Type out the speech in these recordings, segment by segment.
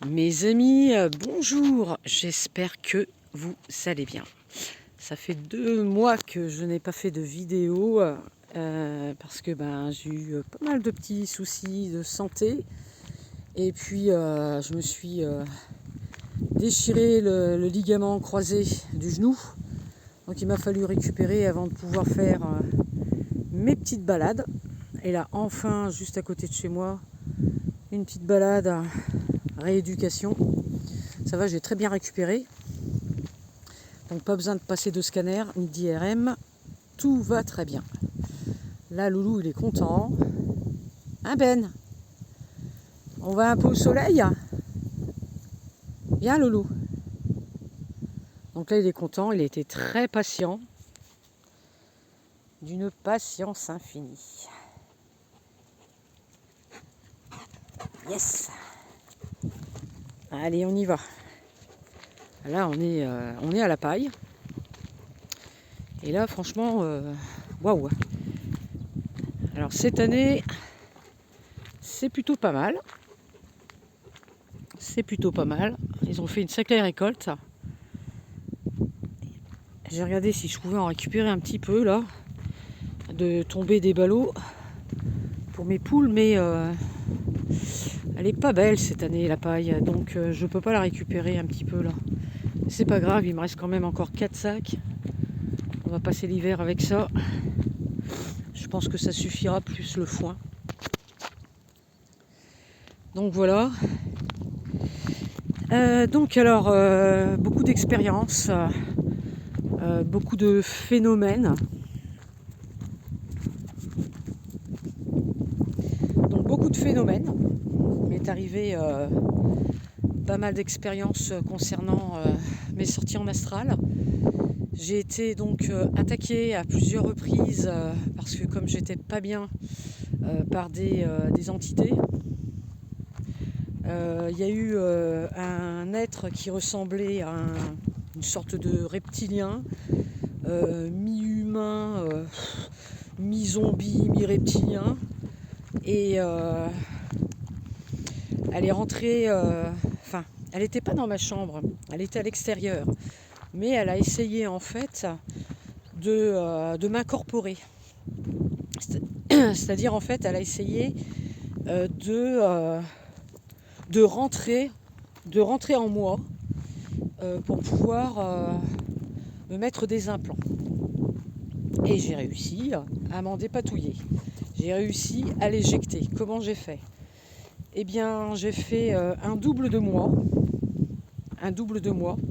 Mes amis, bonjour, j'espère que vous allez bien. Ça fait 2 mois que je n'ai pas fait de vidéo parce que j'ai eu pas mal de petits soucis de santé et puis je me suis déchiré le ligament croisé du genou. Donc il m'a fallu récupérer avant de pouvoir faire mes petites balades. Et là enfin, juste à côté de chez moi, une petite balade rééducation. Ça va, j'ai très bien récupéré. Donc pas besoin de passer de scanner ni d'IRM. Tout va très bien. Là, Loulou, il est content. Hein Ben? On va un peu au soleil? Viens Loulou. Donc là, il est content. Il a été très patient. D'une patience infinie. Yes! Allez, on y va. Là, on est à la paille. Et là, franchement, waouh! Alors, cette année, c'est plutôt pas mal. C'est plutôt pas mal. Ils ont fait une sacrée récolte. J'ai regardé si je pouvais en récupérer un petit peu, là. De tomber des ballots pour mes poules, mais elle est pas belle cette année, la paille. Donc, je peux pas la récupérer un petit peu, là. C'est pas grave, il me reste quand même encore 4 sacs. On va passer l'hiver avec ça. Je pense que ça suffira, plus le foin. Donc voilà. Beaucoup d'expériences, beaucoup de phénomènes. Donc beaucoup de phénomènes. Il m'est arrivé pas mal d'expériences concernant mes sorties en astral. J'ai été donc attaquée à plusieurs reprises parce que comme j'étais pas bien par des entités. Il y a eu un être qui ressemblait à une sorte de reptilien, mi-humain, mi-zombie, mi-reptilien. Et elle est rentrée, elle n'était pas dans ma chambre, elle était à l'extérieur. Mais elle a essayé en fait de m'incorporer. C'est-à-dire en fait, elle a essayé de rentrer en moi pour pouvoir me mettre des implants. Et j'ai réussi à m'en dépatouiller. J'ai réussi à l'éjecter. Comment j'ai fait? Eh bien, j'ai fait un double de moi,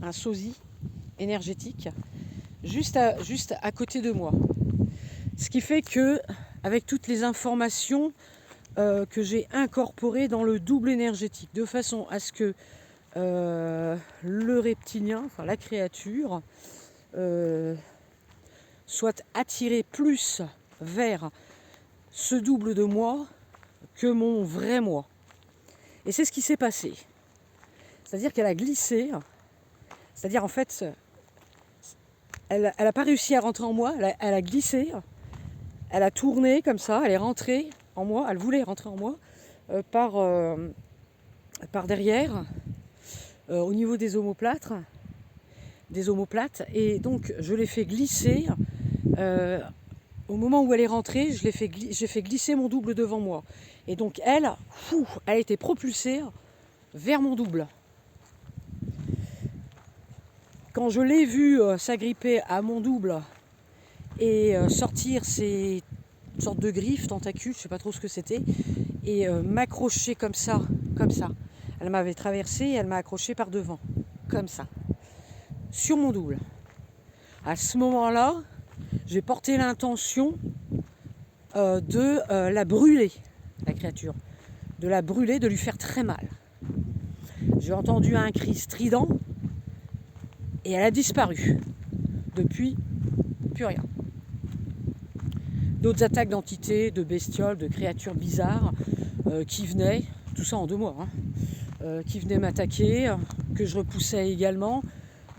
un sosie énergétique, juste à côté de moi. Ce qui fait que, avec toutes les informations que j'ai incorporées dans le double énergétique, de façon à ce que le reptilien, enfin la créature, soit attiré plus vers ce double de moi que mon vrai moi. Et c'est ce qui s'est passé. C'est-à-dire qu'elle a glissé, c'est-à-dire en fait, elle n'a pas réussi à rentrer en moi, elle a glissé, elle a tourné comme ça, elle est rentrée en moi, elle voulait rentrer en moi par derrière, au niveau des omoplates, et donc je l'ai fait glisser. Au moment où elle est rentrée, j'ai fait glisser mon double devant moi. Et donc elle a été propulsée vers mon double. Quand je l'ai vue s'agripper à mon double et sortir ses sortes de griffes, tentacules, je ne sais pas trop ce que c'était, et m'accrocher comme ça. Elle m'avait traversé et elle m'a accroché par devant, comme ça, sur mon double. À ce moment-là, j'ai porté l'intention de la brûler, la créature, de la brûler, de lui faire très mal. J'ai entendu un cri strident et elle a disparu. Depuis, plus rien. D'autres attaques d'entités, de bestioles, de créatures bizarres qui venaient, tout ça en 2 mois, qui venaient m'attaquer, que je repoussais également,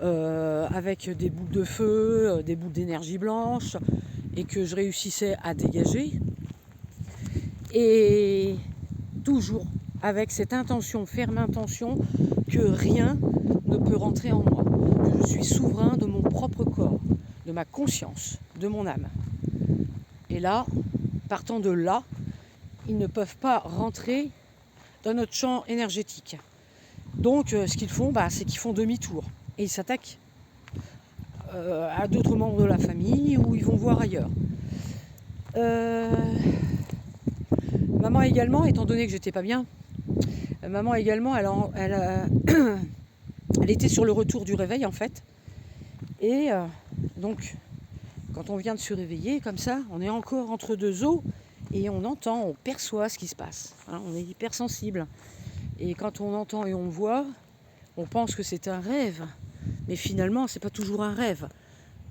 avec des boules de feu, des boules d'énergie blanche, et que je réussissais à dégager. Et toujours avec cette intention, ferme intention, que rien ne peut rentrer en moi, que je suis souverain de mon propre corps, de ma conscience, de mon âme. Et là, partant de là, ils ne peuvent pas rentrer dans notre champ énergétique. Donc ce qu'ils font, c'est qu'ils font demi-tour et ils s'attaquent à d'autres membres de la famille ou ils vont voir ailleurs. Maman également, étant donné que j'étais pas bien, maman également, elle était sur le retour du réveil en fait. Et donc, quand on vient de se réveiller comme ça, on est encore entre deux eaux et on entend, on perçoit ce qui se passe. Hein, on est hypersensible. Et quand on entend et on voit, on pense que c'est un rêve. Mais finalement, c'est pas toujours un rêve.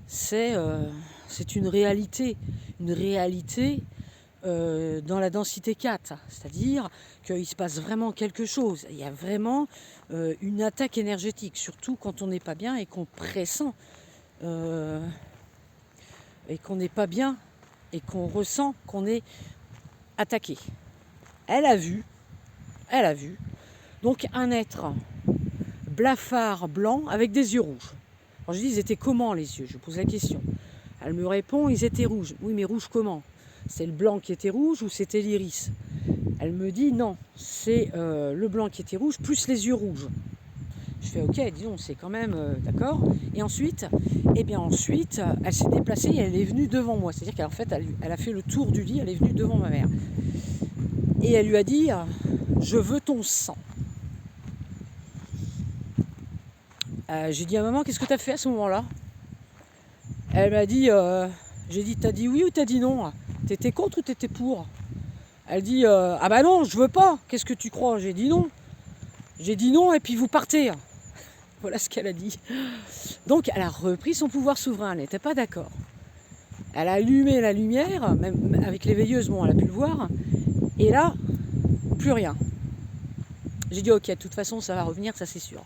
C'est une réalité. Une réalité dans la densité 4. C'est-à-dire qu'il se passe vraiment quelque chose. Il y a vraiment une attaque énergétique. Surtout quand on n'est pas bien et qu'on pressent. Et qu'on n'est pas bien. Et qu'on ressent qu'on est attaqué. Elle a vu. Donc un être blafard blanc avec des yeux rouges. Alors je dis, ils étaient comment les yeux? Je pose la question. Elle me répond, ils étaient rouges. Oui, mais rouges comment? C'est le blanc qui était rouge ou c'était l'iris? Elle me dit, non, c'est le blanc qui était rouge plus les yeux rouges. Je fais, ok, disons, c'est quand même d'accord. Et ensuite, elle s'est déplacée et elle est venue devant moi. C'est-à-dire qu'en fait, elle a fait le tour du lit, elle est venue devant ma mère. Et elle lui a dit, je veux ton sang. J'ai dit à maman, qu'est-ce que tu as fait à ce moment-là? Elle m'a dit, j'ai dit, t'as dit oui ou t'as dit non? T'étais contre ou t'étais pour? Elle dit, ah bah non, je veux pas. Qu'est-ce que tu crois? J'ai dit non. J'ai dit non et puis vous partez. Voilà ce qu'elle a dit. Donc elle a repris son pouvoir souverain, elle n'était pas d'accord. Elle a allumé la lumière, même avec les veilleuses, bon, elle a pu le voir. Et là, plus rien. J'ai dit, ok, de toute façon, ça va revenir, ça c'est sûr.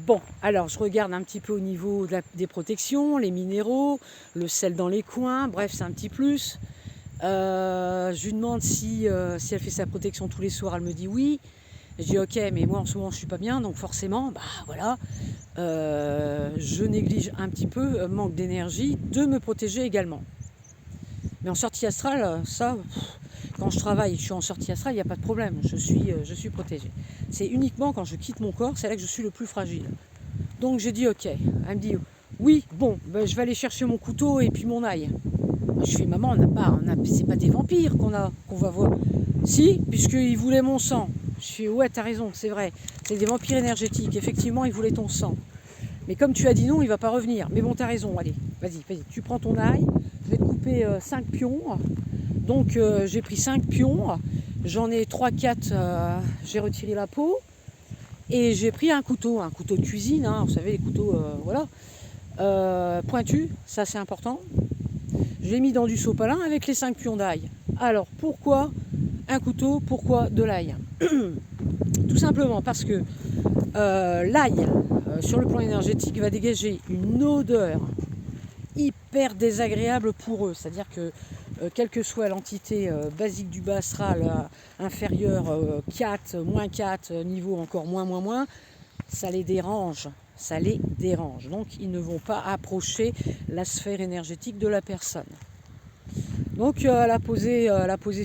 Bon, alors je regarde un petit peu au niveau des protections, les minéraux, le sel dans les coins, bref, c'est un petit plus. Je lui demande si elle fait sa protection tous les soirs, elle me dit oui. Je dis ok, mais moi en ce moment je suis pas bien, donc forcément, voilà, je néglige un petit peu, manque d'énergie, de me protéger également. Mais en sortie astrale, ça, quand je travaille et que je suis en sortie astrale, il n'y a pas de problème, je suis protégée. C'est uniquement quand je quitte mon corps, c'est là que je suis le plus fragile. Donc j'ai dit ok. Elle me dit oui, bon, je vais aller chercher mon couteau et puis mon ail. Je fais maman, c'est pas des vampires qu'on va voir. Si, puisqu'ils voulaient mon sang. Je fais ouais, t'as raison, c'est vrai. C'est des vampires énergétiques. Effectivement, ils voulaient ton sang. Mais comme tu as dit non, il va pas revenir. Mais bon, t'as raison, allez, vas-y, tu prends ton ail. Je vais te couper 5 pions. Donc j'ai pris 5 pions. J'en ai 3-4, j'ai retiré la peau. Et j'ai pris un couteau de cuisine, hein, vous savez, les couteaux, pointus, ça c'est important. Je l'ai mis dans du sopalin avec les 5 pions d'ail. Alors, pourquoi un couteau? Pourquoi de l'ail? Tout simplement parce que l'ail, sur le plan énergétique, va dégager une odeur hyper désagréable pour eux. C'est-à-dire que, quelle que soit l'entité basique du bas astral, inférieur 4, moins 4, niveau encore moins, ça les dérange. Donc, ils ne vont pas approcher la sphère énergétique de la personne. Donc, elle a posé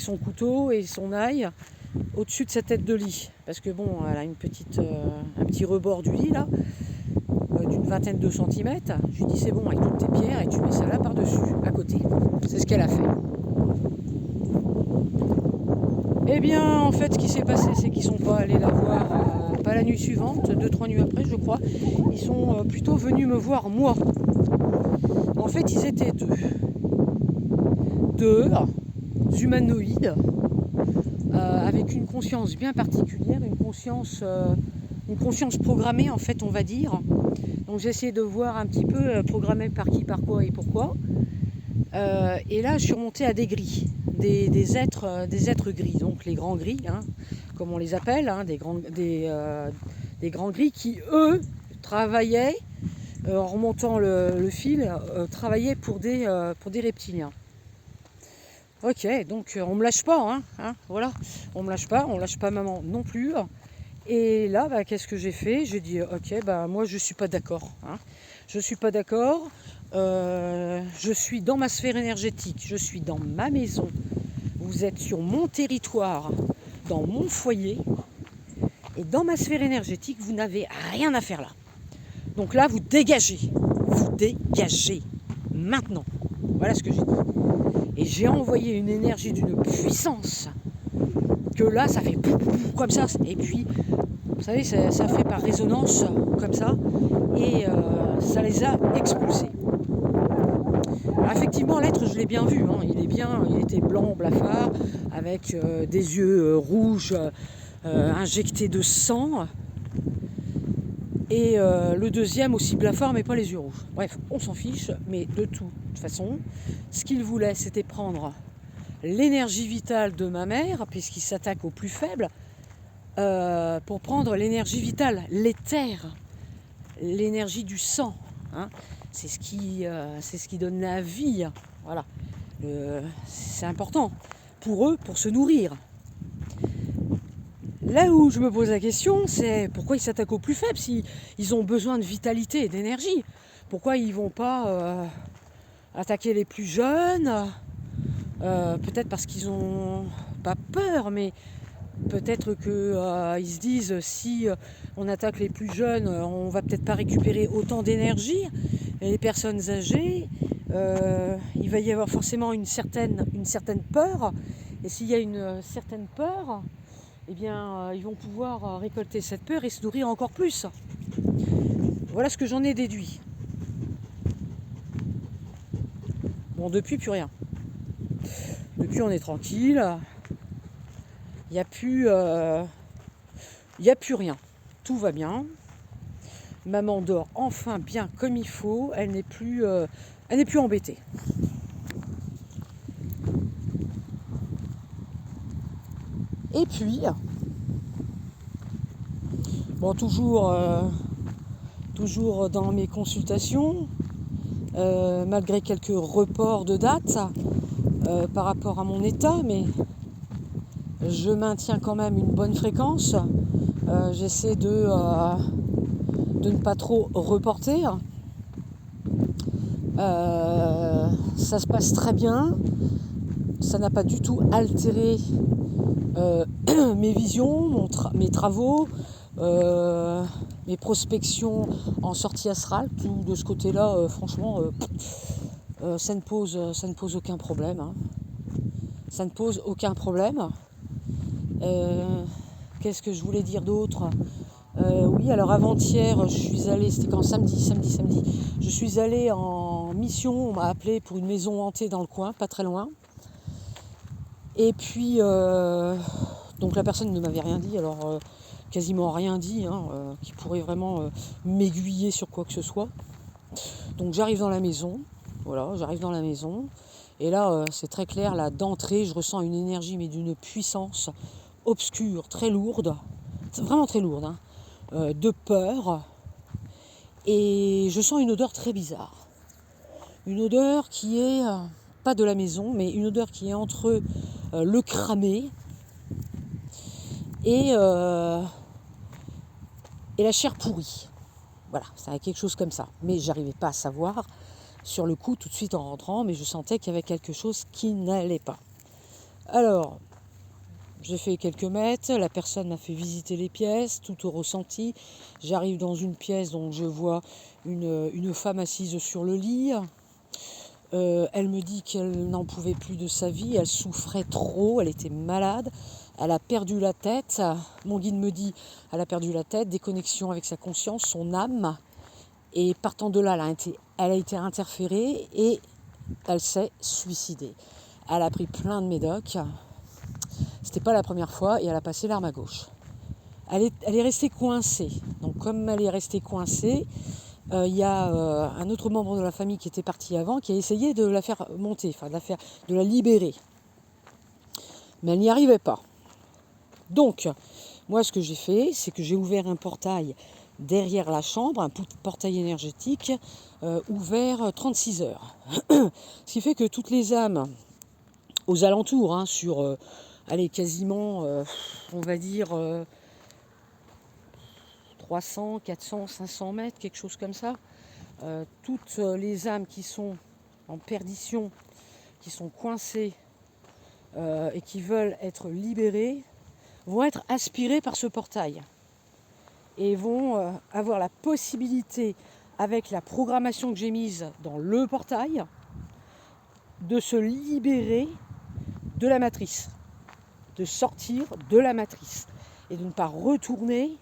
son couteau et son ail au-dessus de sa tête de lit. Parce que bon, elle a un petit rebord du lit là, d'une vingtaine de centimètres. Je lui dis c'est bon, avec toutes tes pierres et tu mets ça là par-dessus, à côté. C'est ce qu'elle a fait. Eh bien, en fait, ce qui s'est passé, c'est qu'ils ne sont pas allés la voir, pas la nuit suivante, 2-3 nuits après, je crois. Ils sont plutôt venus me voir, moi. En fait, ils étaient deux humanoïdes, avec une conscience bien particulière, une conscience programmée, en fait, on va dire. Donc, j'ai essayé de voir un petit peu programmé par qui, par quoi et pourquoi. Et là, je suis remontée à des gris. Des êtres gris, donc les grands gris, hein, comme on les appelle, hein, des grands gris qui, eux, travaillaient, en remontant le fil, travaillaient pour des reptiliens. Ok, donc on me lâche pas, voilà. On me lâche pas maman non plus. Et là, bah, qu'est-ce que j'ai fait? J'ai dit, ok, bah, moi je suis pas d'accord. Je suis pas d'accord. Je suis dans ma sphère énergétique, je suis dans ma maison. Vous êtes sur mon territoire, dans mon foyer. Et dans ma sphère énergétique, vous n'avez rien à faire là. Donc là, vous dégagez. Vous dégagez. Maintenant. Voilà ce que j'ai dit. Et j'ai envoyé une énergie d'une puissance que là, ça fait comme ça. Et puis, vous savez, ça fait par résonance comme ça. Et ça les a expulsés. Alors effectivement, l'être, je l'ai bien vu. Il était blanc, blafard, avec des yeux rouges, injectés de sang. Et le deuxième aussi blafard, mais pas les yeux rouges. Bref, on s'en fiche, mais de toute façon, ce qu'il voulait, c'était prendre l'énergie vitale de ma mère, puisqu'il s'attaque aux plus faibles, pour prendre l'énergie vitale, l'éther, l'énergie du sang. C'est ce qui donne la vie. Voilà. C'est important pour eux, pour se nourrir. Là où je me pose la question, c'est pourquoi ils s'attaquent aux plus faibles s'ils ont besoin de vitalité et d'énergie. Pourquoi ils ne vont pas attaquer les plus jeunes? Peut-être parce qu'ils n'ont pas peur, mais peut-être qu'ils se disent si on attaque les plus jeunes, on va peut-être pas récupérer autant d'énergie. Et les personnes âgées, il va y avoir forcément une certaine peur. Et s'il y a une certaine peur, eh bien, ils vont pouvoir récolter cette peur et se nourrir encore plus. Voilà ce que j'en ai déduit. Bon, depuis, plus rien. Depuis, on est tranquille. Il n'y a plus rien. Tout va bien. Maman dort enfin bien comme il faut. Elle n'est plus embêtée. Et puis, bon, toujours dans mes consultations, malgré quelques reports de date par rapport à mon état, mais je maintiens quand même une bonne fréquence. J'essaie de ne pas trop reporter. Ça se passe très bien. Ça n'a pas du tout altéré mes visions, mes travaux, mes prospections en sortie astrale. Tout de ce côté-là, franchement, ça ne pose aucun problème. Ça ne pose aucun problème. Qu'est-ce que je voulais dire d'autre? Oui, alors avant-hier, je suis allée, c'était quand samedi, je suis allée en mission, on m'a appelé pour une maison hantée dans le coin, pas très loin. Et puis, donc la personne ne m'avait rien dit, alors quasiment rien dit, qui pourrait vraiment m'aiguiller sur quoi que ce soit. Donc j'arrive dans la maison, et là c'est très clair, là d'entrée, je ressens une énergie, mais d'une puissance obscure, très lourde, vraiment très lourde, de peur, et je sens une odeur très bizarre. Une odeur qui est pas de la maison, mais une odeur qui est entre le cramé et la chair pourrie. Voilà, c'est quelque chose comme ça. Mais j'arrivais pas à savoir sur le coup tout de suite en rentrant, mais je sentais qu'il y avait quelque chose qui n'allait pas. Alors, j'ai fait quelques mètres, la personne m'a fait visiter les pièces, tout au ressenti. J'arrive dans une pièce, donc je vois une femme assise sur le lit. Elle me dit qu'elle n'en pouvait plus de sa vie, elle souffrait trop, elle était malade, elle a perdu la tête. Mon guide me dit, elle a perdu la tête, déconnexion avec sa conscience, son âme. Et partant de là, elle a été interférée et elle s'est suicidée. Elle a pris plein de médocs. C'était pas la première fois et elle a passé l'arme à gauche. Elle est restée coincée. Donc comme elle est restée coincée, il y a un autre membre de la famille qui était parti avant, qui a essayé de la faire monter, de la libérer. Mais elle n'y arrivait pas. Donc, moi ce que j'ai fait, c'est que j'ai ouvert un portail derrière la chambre, un portail énergétique ouvert 36 heures. Ce qui fait que toutes les âmes aux alentours, hein, sur, allez, quasiment, on va dire, 300, 400, 500 mètres, quelque chose comme ça. Toutes les âmes qui sont en perdition, qui sont coincées et qui veulent être libérées, vont être aspirées par ce portail et vont avoir la possibilité, avec la programmation que j'ai mise dans le portail, de se libérer de la matrice, de sortir de la matrice et de ne pas retourner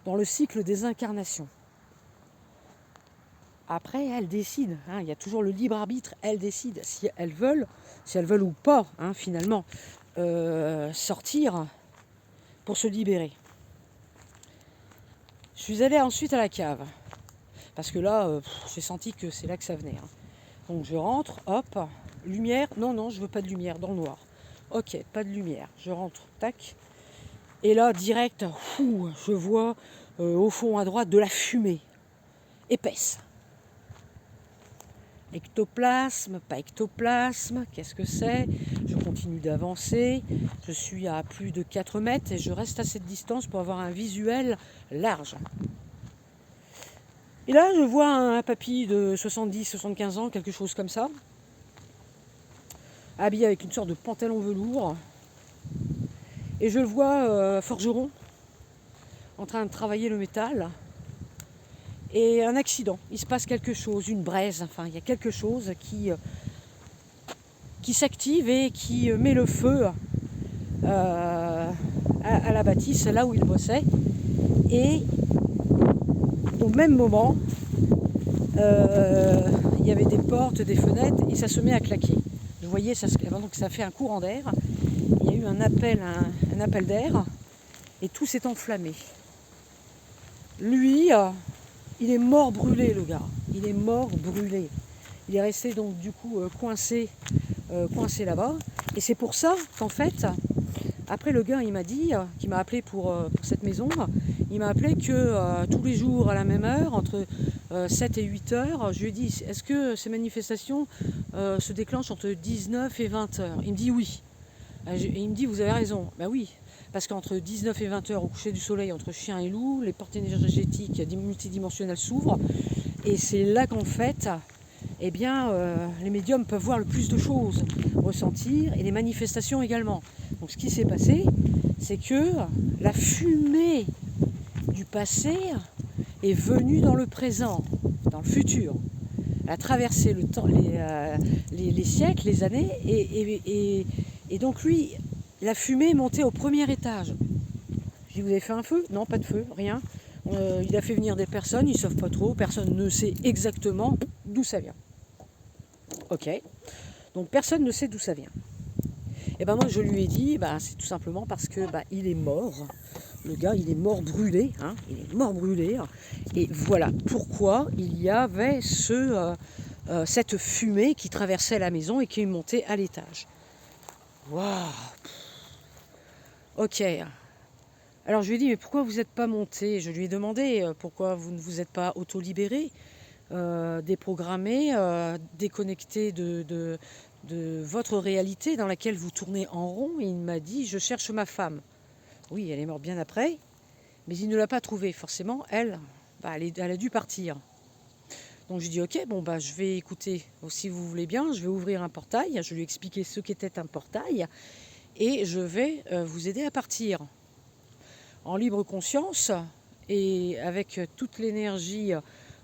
dans le cycle des incarnations. Après, elles décident, hein, il y a toujours le libre arbitre, elles décident si elles veulent ou pas, hein, finalement, sortir pour se libérer. Je suis allée ensuite à la cave, parce que là, j'ai senti que c'est là que ça venait. Hein. Donc je rentre, hop, lumière, non, je veux pas de lumière, dans le noir. Ok, pas de lumière, je rentre, tac. Et là, direct, je vois au fond à droite de la fumée, épaisse. Ectoplasme, pas ectoplasme, qu'est-ce que c'est? Je continue d'avancer, je suis à plus de 4 mètres et je reste à cette distance pour avoir un visuel large. Et là, je vois un papy de 70-75 ans, quelque chose comme ça, habillé avec une sorte de pantalon velours. Et je le vois forgeron, en train de travailler le métal. Et un accident, il se passe quelque chose, une braise, enfin il y a quelque chose qui s'active et qui met le feu à la bâtisse, là où il bossait. Et au même moment, il y avait des portes, des fenêtres, et ça se met à claquer. Je voyais, donc ça fait un courant d'air, il y a eu un appel d'air, et tout s'est enflammé. Lui, il est mort brûlé, le gars. Il est mort brûlé. Il est resté donc du coup coincé là-bas. Et c'est pour ça qu'en fait, après le gars, il m'a dit, qu'il m'a appelé pour cette maison, il m'a appelé que tous les jours à la même heure, entre 7 et 8 heures, je lui ai dit, est-ce que ces manifestations se déclenchent entre 19 et 20 heures? Il me dit oui. Et il me dit, vous avez raison. Ben oui, parce qu'entre 19 et 20 heures, au coucher du soleil, entre chien et loup, les portes énergétiques multidimensionnelles s'ouvrent. Et c'est là qu'en fait, eh bien, les médiums peuvent voir le plus de choses, ressentir, et les manifestations également. Donc ce qui s'est passé, c'est que la fumée du passé est venue dans le présent, dans le futur. Elle a traversé le temps, les siècles, les années, et donc lui, la fumée est montée au premier étage. Je dis, vous avez fait un feu? Non, pas de feu, rien. Il a fait venir des personnes, ils ne savent pas trop, personne ne sait exactement d'où ça vient. Ok, donc personne ne sait d'où ça vient. Et ben moi je lui ai dit, c'est tout simplement parce que il est mort. Le gars, il est mort brûlé, hein, il est mort brûlé. Et voilà pourquoi il y avait cette fumée qui traversait la maison et qui est montée à l'étage. Waouh. Ok. Alors je lui ai dit, mais pourquoi vous n'êtes pas monté? Je lui ai demandé pourquoi vous ne vous êtes pas auto-libéré, déprogrammé, déconnecté de votre réalité dans laquelle vous tournez en rond. Et il m'a dit, je cherche ma femme. Oui, elle est morte bien après, mais il ne l'a pas trouvée. Forcément, elle a dû partir. Donc je dis, ok, je vais écouter, si vous voulez bien, je vais ouvrir un portail. Je lui ai expliqué ce qu'était un portail et je vais vous aider à partir en libre conscience et avec toute l'énergie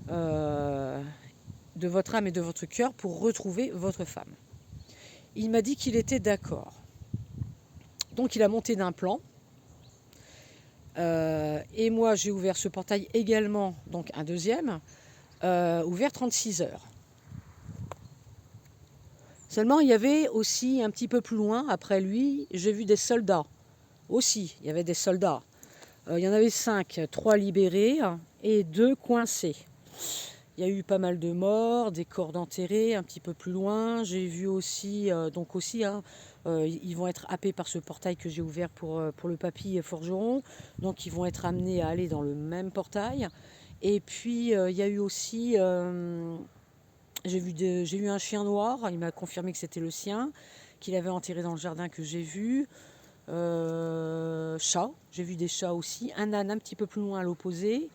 de votre âme et de votre cœur pour retrouver votre femme. Il m'a dit qu'il était d'accord. Donc il a monté d'un plan. Et moi j'ai ouvert ce portail également, donc un deuxième, ouvert 36 heures. Seulement il y avait aussi un petit peu plus loin, après lui, j'ai vu des soldats. Aussi, il y avait des soldats. Il y en avait 5, 3 libérés et 2 coincés. Il y a eu pas mal de morts, des corps enterrés un petit peu plus loin. J'ai vu aussi, ils vont être happés par ce portail que j'ai ouvert pour le papy forgeron. Donc ils vont être amenés à aller dans le même portail. Et puis il y a eu aussi, j'ai vu un chien noir, il m'a confirmé que c'était le sien, qu'il avait enterrés dans le jardin que j'ai vu. Chats, j'ai vu des chats aussi. Un âne un petit peu plus loin à l'opposé.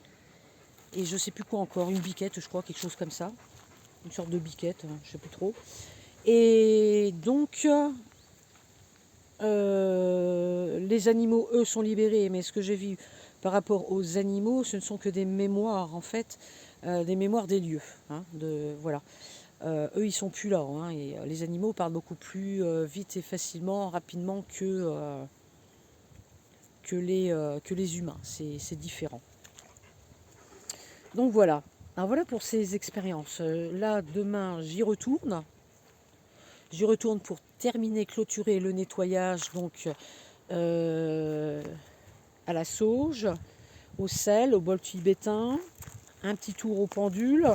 Et je sais plus quoi encore, une biquette, je crois, quelque chose comme ça. Une sorte de biquette, je sais plus trop. Et donc, les animaux, eux, sont libérés. Mais ce que j'ai vu par rapport aux animaux, ce ne sont que des mémoires, en fait, des mémoires des lieux. Hein, voilà. Eux, ils sont plus là. Hein, et les animaux parlent beaucoup plus vite et facilement, rapidement que les humains. C'est différent. Donc voilà. Alors voilà pour ces expériences. Là, demain, j'y retourne. J'y retourne pour terminer, clôturer le nettoyage donc à la sauge, au sel, au bol tibétain, un petit tour au pendule.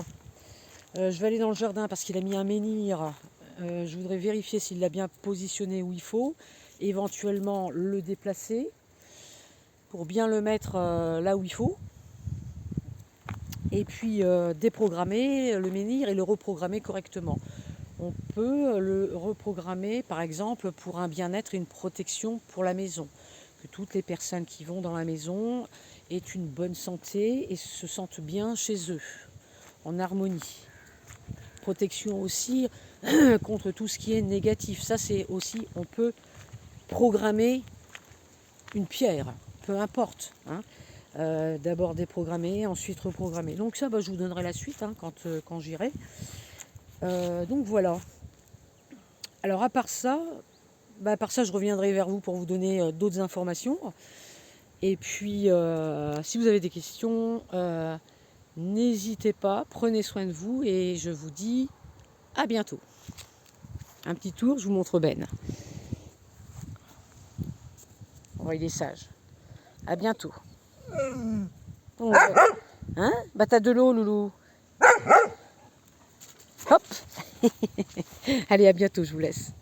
Je vais aller dans le jardin parce qu'il a mis un menhir. Je voudrais vérifier s'il l'a bien positionné où il faut, éventuellement le déplacer pour bien le mettre là où il faut. Et puis déprogrammer le menhir et le reprogrammer correctement. On peut le reprogrammer par exemple pour un bien-être et une protection pour la maison. Que toutes les personnes qui vont dans la maison aient une bonne santé et se sentent bien chez eux, en harmonie. Protection aussi contre tout ce qui est négatif. Ça c'est aussi, on peut programmer une pierre, peu importe. Hein. D'abord déprogrammer, ensuite reprogrammer. Donc ça, je vous donnerai la suite hein, quand j'irai. Donc voilà. Alors à part ça, je reviendrai vers vous pour vous donner d'autres informations. Et puis, si vous avez des questions, n'hésitez pas, prenez soin de vous et je vous dis à bientôt. Un petit tour, je vous montre Ben. Oh, il est sage. À bientôt. Donc, hein? T'as de l'eau, Loulou. Hop. Allez, à bientôt, je vous laisse.